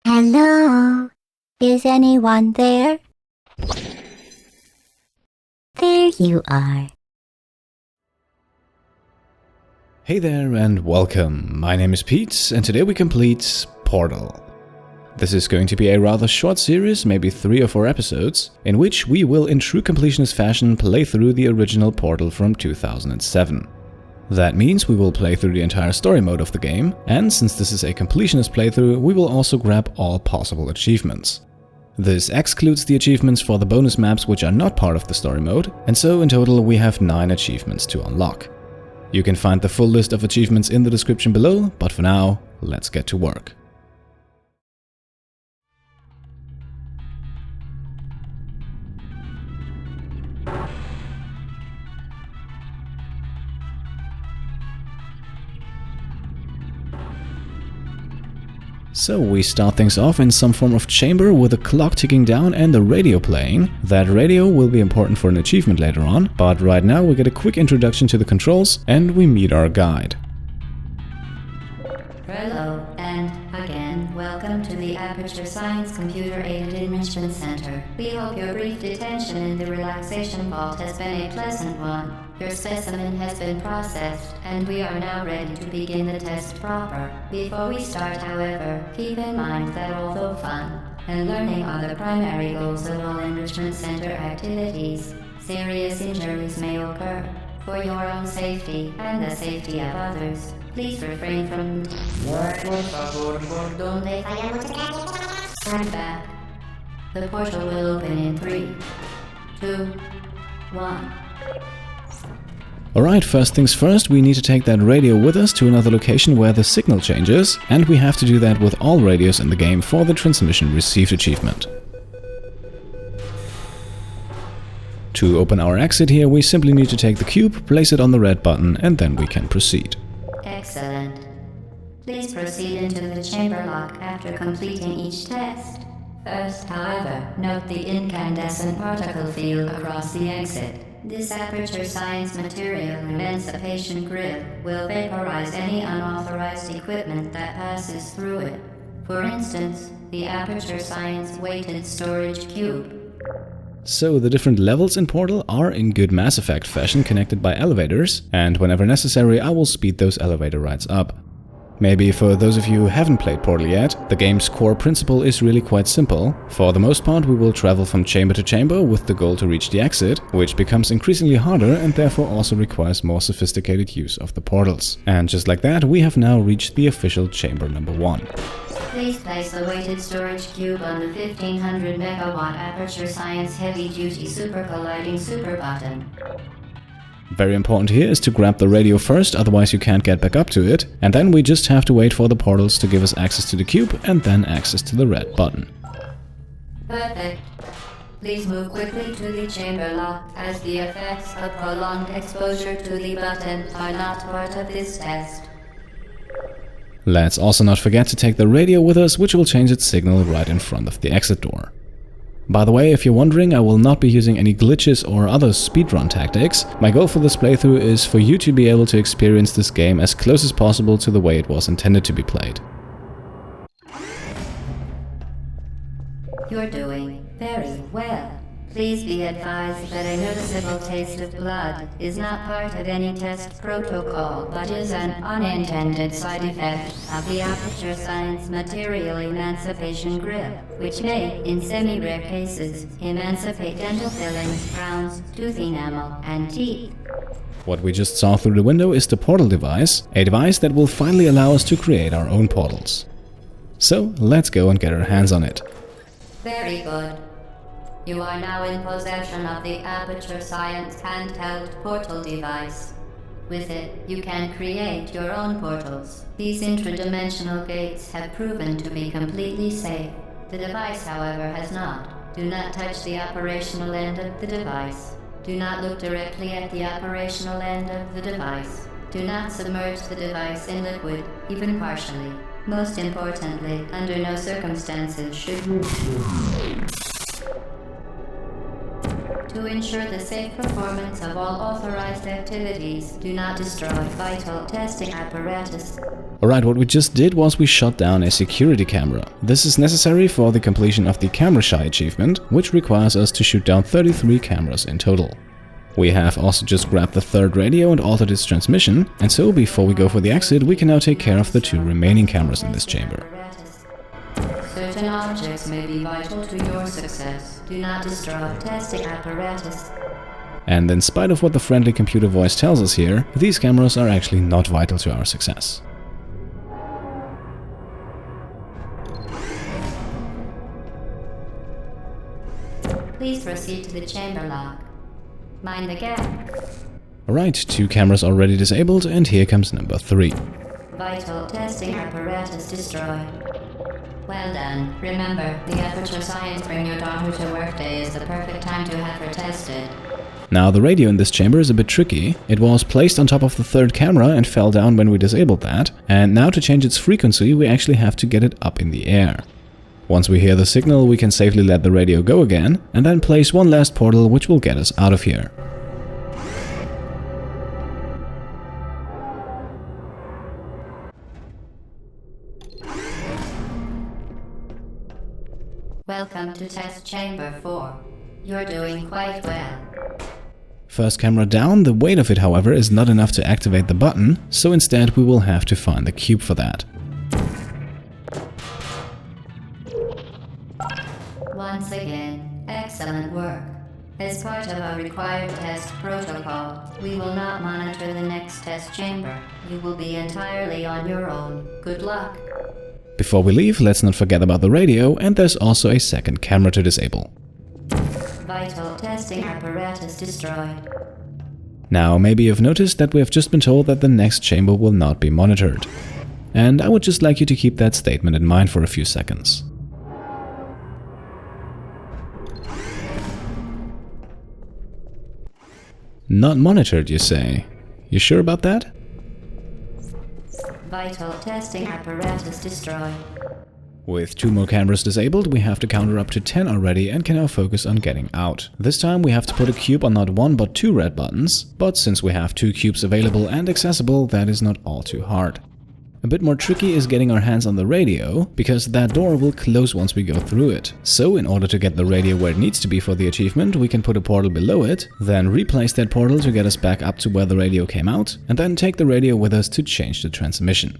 Hello? Is anyone there? There you are. Hey there and welcome. My name is Pete and today we complete Portal. This is going to be a rather short series, maybe 3 or 4 episodes, in which we will in true completionist fashion play through the original Portal from 2007. That means we will play through the entire story mode of the game, and since this is a completionist playthrough, we will also grab all possible achievements. This excludes the achievements for the bonus maps which are not part of the story mode, and so in total we have 9 achievements to unlock. You can find the full list of achievements in the description below, but for now, let's get to work. So we start things off in some form of chamber with a clock ticking down and a radio playing. That radio will be important for an achievement later on, but right now we get a quick introduction to the controls and we meet our guide. Hello, and again, welcome to the Aperture Science Computer-Aided Enrichment Center. We hope your brief detention in the relaxation vault has been a pleasant one. Your specimen has been processed, and we are now ready to begin the test proper. Before we start, however, keep in mind that although fun and learning are the primary goals of all Enrichment Center activities, serious injuries may occur. For your own safety and the safety of others, please refrain from Stand back. The portal will open in 3, 2, 1. Alright, first things first, we need to take that radio with us to another location where the signal changes, and we have to do that with all radios in the game for the transmission received achievement. To open our exit here, we simply need to take the cube, place it on the red button, and then we can proceed. Excellent. Please proceed into the chamber lock after completing each test. First, however, note the incandescent particle field across the exit. This Aperture Science Material Emancipation Grid will vaporize any unauthorized equipment that passes through it. For instance, the Aperture Science Weighted Storage Cube. So the different levels in Portal are in good Mass Effect fashion connected by elevators, and whenever necessary I will speed those elevator rides up. Maybe for those of you who haven't played Portal yet, the game's core principle is really quite simple. For the most part we will travel from chamber to chamber with the goal to reach the exit, which becomes increasingly harder and therefore also requires more sophisticated use of the portals. And just like that, we have now reached the official chamber number 1. Please place the weighted storage cube on the 1500 megawatt Aperture Science Heavy Duty Super Colliding Super button. Very important here is to grab the radio first, otherwise you can't get back up to it, and then we just have to wait for the portals to give us access to the cube and then access to the red button. Perfect. Please move quickly to the chamber lock, as the effects of prolonged exposure to the button are not part of this test. Let's also not forget to take the radio with us, which will change its signal right in front of the exit door. By the way, if you're wondering, I will not be using any glitches or other speedrun tactics. My goal for this playthrough is for you to be able to experience this game as close as possible to the way it was intended to be played. You're doing very well. Please be advised that a noticeable taste of blood is not part of any test protocol, but is an unintended side effect of the Aperture Science Material Emancipation Grid, which may, in semi-rare cases, emancipate dental fillings, crowns, tooth enamel, and teeth. What we just saw through the window is the portal device, a device that will finally allow us to create our own portals. So let's go and get our hands on it. Very good. You are now in possession of the Aperture Science handheld portal device. With it, you can create your own portals. These intradimensional gates have proven to be completely safe. The device, however, has not. Do not touch the operational end of the device. Do not look directly at the operational end of the device. Do not submerge the device in liquid, even partially. Most importantly, under no circumstances should you To ensure the safe performance of all authorized activities, do not destroy vital testing apparatus. Alright, what we just did was we shut down a security camera. This is necessary for the completion of the camera shy achievement, which requires us to shoot down 33 cameras in total. We have also just grabbed the third radio and altered its transmission, and so before we go for the exit, we can now take care of the 2 remaining cameras in this chamber. Certain objects may be vital to your success. Do not destroy testing apparatus. And in spite of what the friendly computer voice tells us here, these cameras are actually not vital to our success. Please proceed to the chamber lock. Mind the gap. Alright, 2 cameras already disabled, and here comes number 3. Vital testing apparatus destroyed. Well done. Remember, the Aperture Science Bring Your Daughter to Work Day is the perfect time to have her tested. Now, the radio in this chamber is a bit tricky. It was placed on top of the third camera and fell down when we disabled that, and now to change its frequency, we actually have to get it up in the air. Once we hear the signal, we can safely let the radio go again, and then place one last portal which will get us out of here. Welcome to Test Chamber 4. You're doing quite well. First camera down, the weight of it, however, is not enough to activate the button, so instead we will have to find the cube for that. Once again, excellent work. As part of our required test protocol, we will not monitor the next test chamber. You will be entirely on your own. Good luck. Before we leave, let's not forget about the radio, and there's also a second camera to disable. Vital testing apparatus destroyed. Now, maybe you've noticed that we have just been told that the next chamber will not be monitored. And I would just like you to keep that statement in mind for a few seconds. Not monitored, you say? You sure about that? Vital testing apparatus destroyed. With 2 more cameras disabled, we have to counter up to 10 already and can now focus on getting out. This time we have to put a cube on not 1 but 2 red buttons, but since we have 2 cubes available and accessible, that is not all too hard. A bit more tricky is getting our hands on the radio, because that door will close once we go through it. So in order to get the radio where it needs to be for the achievement, we can put a portal below it, then replace that portal to get us back up to where the radio came out, and then take the radio with us to change the transmission.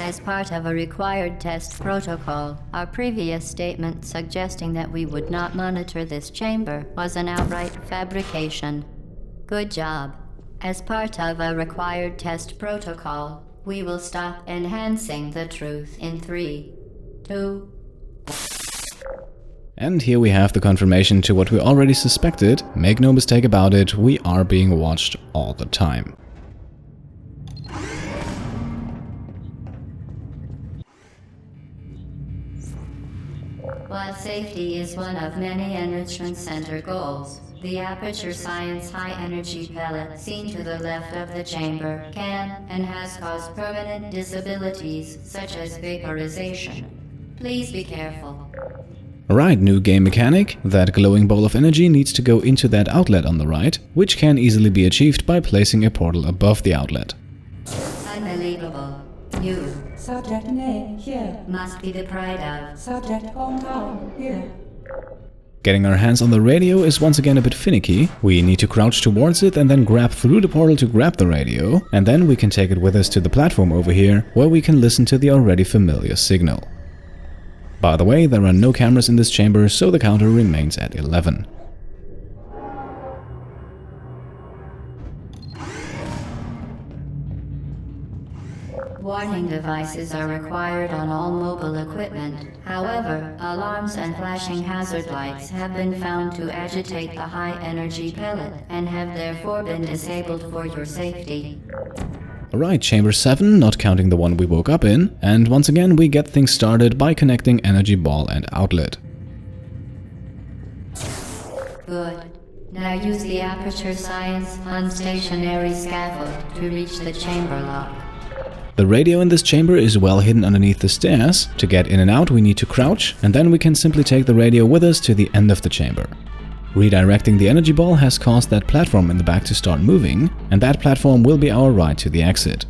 As part of a required test protocol, our previous statement suggesting that we would not monitor this chamber was an outright fabrication. Good job. As part of a required test protocol, we will stop enhancing the truth in 3, 2... And here we have the confirmation to what we already suspected. Make no mistake about it, we are being watched all the time. While safety is one of many Enrichment Center goals, the Aperture Science high-energy pellet seen to the left of the chamber can and has caused permanent disabilities such as vaporization. Please be careful. Alright, new game mechanic. That glowing ball of energy needs to go into that outlet on the right, which can easily be achieved by placing a portal above the outlet. Unbelievable. You Subject name here. must be the pride of. Subject hometown here. Getting our hands on the radio is once again a bit finicky. We need to crouch towards it and then grab through the portal to grab the radio, and then we can take it with us to the platform over here, where we can listen to the already familiar signal. By the way, there are no cameras in this chamber, so the counter remains at 11. Warning devices are required on all mobile equipment. However, alarms and flashing hazard lights have been found to agitate the high-energy pellet and have therefore been disabled for your safety. Alright, chamber 7, not counting the one we woke up in, and once again we get things started by connecting energy ball and outlet. Good. Now use the Aperture Science unstationary scaffold to reach the chamber lock. The radio in this chamber is well hidden underneath the stairs. To get in and out we need to crouch, and then we can simply take the radio with us to the end of the chamber. Redirecting the energy ball has caused that platform in the back to start moving, and that platform will be our ride to the exit.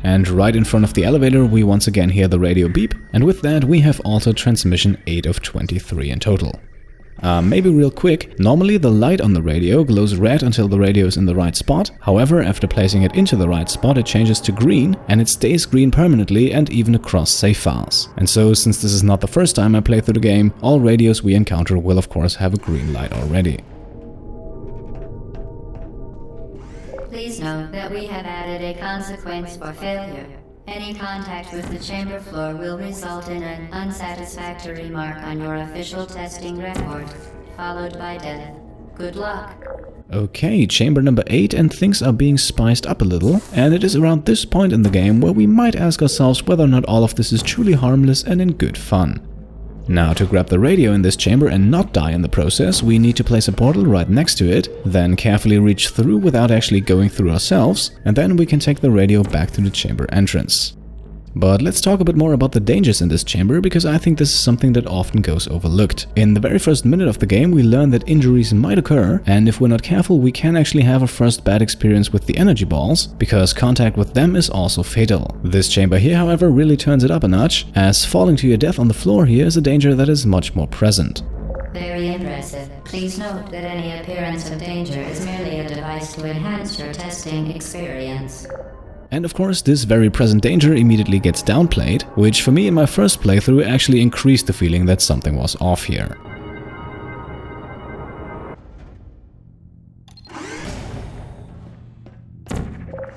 And right in front of the elevator we once again hear the radio beep, and with that we have altered transmission 8 of 23 in total. Maybe real quick, normally the light on the radio glows red until the radio is in the right spot. However, after placing it into the right spot it changes to green, and it stays green permanently and even across save files. And so, since this is not the first time I play through the game, all radios we encounter will of course have a green light already. Please note that we have added a consequence for failure. Any contact with the chamber floor will result in an unsatisfactory mark on your official testing record, followed by death. Good luck. Okay, chamber number 8, and things are being spiced up a little, and it is around this point in the game where we might ask ourselves whether or not all of this is truly harmless and in good fun. Now, to grab the radio in this chamber and not die in the process, we need to place a portal right next to it, then carefully reach through without actually going through ourselves, and then we can take the radio back to the chamber entrance. But let's talk a bit more about the dangers in this chamber, because I think this is something that often goes overlooked. In the very first minute of the game we learn that injuries might occur, and if we're not careful we can actually have a first bad experience with the energy balls, because contact with them is also fatal. This chamber here, however, really turns it up a notch, as falling to your death on the floor here is a danger that is much more present. Very impressive. Please note that any appearance of danger is merely a device to enhance your testing experience. And of course, this very present danger immediately gets downplayed, which for me in my first playthrough actually increased the feeling that something was off here.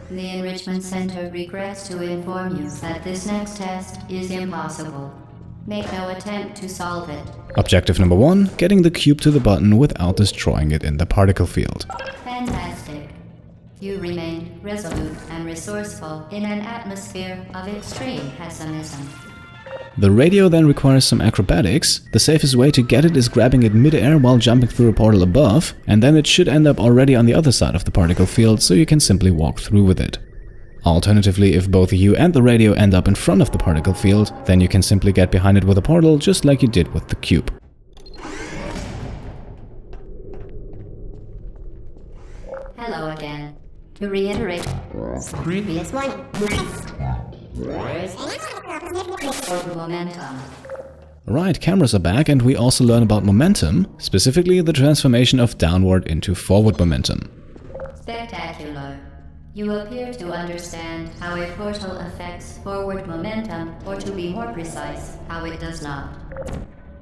The Enrichment Center regrets to inform you that this next test is impossible. Make no attempt to solve it. Objective number 1, getting the cube to the button without destroying it in the particle field. Fantastic. You remain resolute and resourceful in an atmosphere of extreme pessimism. The radio then requires some acrobatics. The safest way to get it is grabbing it mid-air while jumping through a portal above, and then it should end up already on the other side of the particle field, so you can simply walk through with it. Alternatively, if both you and the radio end up in front of the particle field, then you can simply get behind it with a portal, just like you did with the cube. Hello again. To reiterate previous one. Momentum. Right, cameras are back, and we also learn about momentum, specifically the transformation of downward into forward momentum. Spectacular. You appear to understand how a portal affects forward momentum, or to be more precise, how it does not.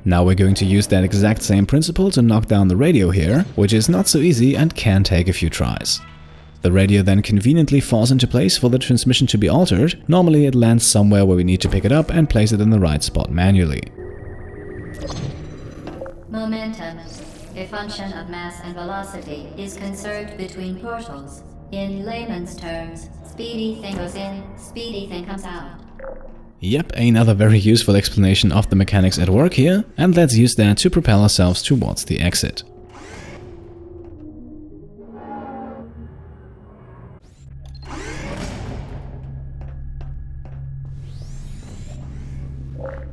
Now we're going to use that exact same principle to knock down the radio here, which is not so easy and can take a few tries. The radio then conveniently falls into place for the transmission to be altered. Normally it lands somewhere where we need to pick it up and place it in the right spot manually. Momentum, a function of mass and velocity, is conserved between portals. In layman's terms, speedy thing goes in, speedy thing comes out. Yep, another very useful explanation of the mechanics at work here, and let's use that to propel ourselves towards the exit.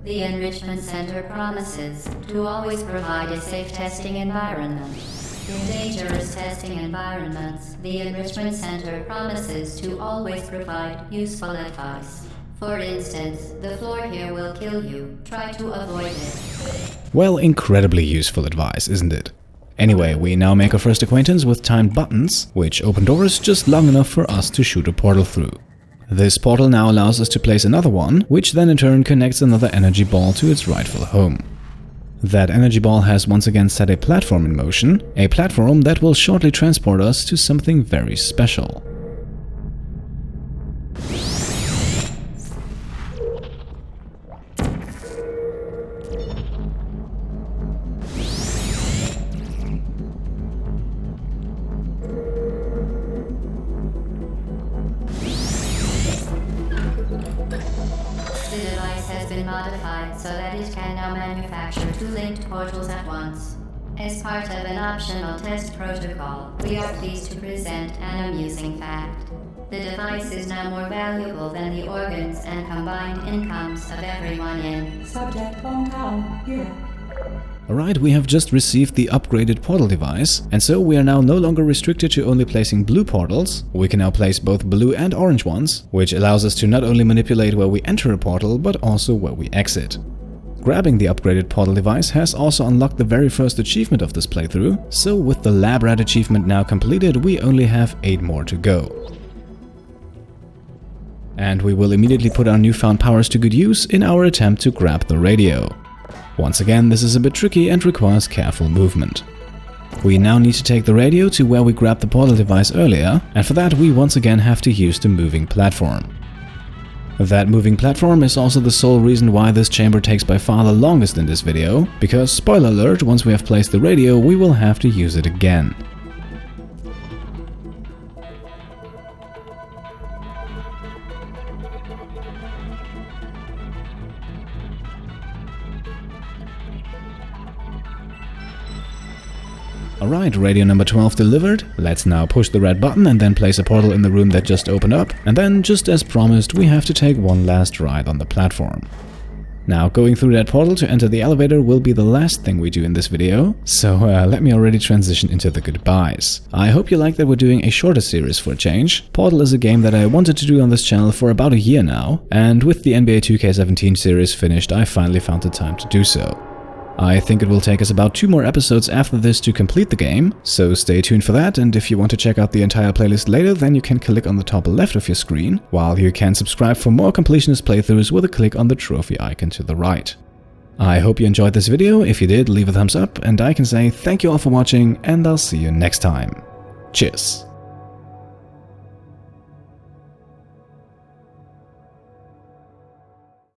The Enrichment Center promises to always provide a safe testing environment. In dangerous testing environments, the Enrichment Center promises to always provide useful advice. For instance, the floor here will kill you. Try to avoid it. Well, incredibly useful advice, isn't it? Anyway, we now make our first acquaintance with timed buttons, which open doors just long enough for us to shoot a portal through. This portal now allows us to place another one, which then in turn connects another energy ball to its rightful home. That energy ball has once again set a platform in motion, a platform that will shortly transport us to something very special. Modified so that it can now manufacture two linked portals at once. As part of an optional test protocol, we are pleased to present an amusing fact. The device is now more valuable than the organs and combined incomes of everyone in Subject hometown here. Alright, we have just received the upgraded portal device, and so we are now no longer restricted to only placing blue portals. We can now place both blue and orange ones, which allows us to not only manipulate where we enter a portal, but also where we exit. Grabbing the upgraded portal device has also unlocked the very first achievement of this playthrough, so with the lab rat achievement now completed, we only have 8 more to go. And we will immediately put our newfound powers to good use in our attempt to grab the radio. Once again, this is a bit tricky and requires careful movement. We now need to take the radio to where we grabbed the portal device earlier, and for that we once again have to use the moving platform. That moving platform is also the sole reason why this chamber takes by far the longest in this video, because, spoiler alert, once we have placed the radio we will have to use it again. Alright, radio number 12 delivered. Let's now push the red button and then place a portal in the room that just opened up. And then, just as promised, we have to take one last ride on the platform. Now, going through that portal to enter the elevator will be the last thing we do in this video, so let me already transition into the goodbyes. I hope you like that we're doing a shorter series for a change. Portal is a game that I wanted to do on this channel for about a year now, and with the NBA 2K17 series finished, I finally found the time to do so. I think it will take us about 2 more episodes after this to complete the game, so stay tuned for that, and if you want to check out the entire playlist later, then you can click on the top left of your screen, while you can subscribe for more completionist playthroughs with a click on the trophy icon to the right. I hope you enjoyed this video. If you did, leave a thumbs up, and I can say thank you all for watching, and I'll see you next time. Cheers!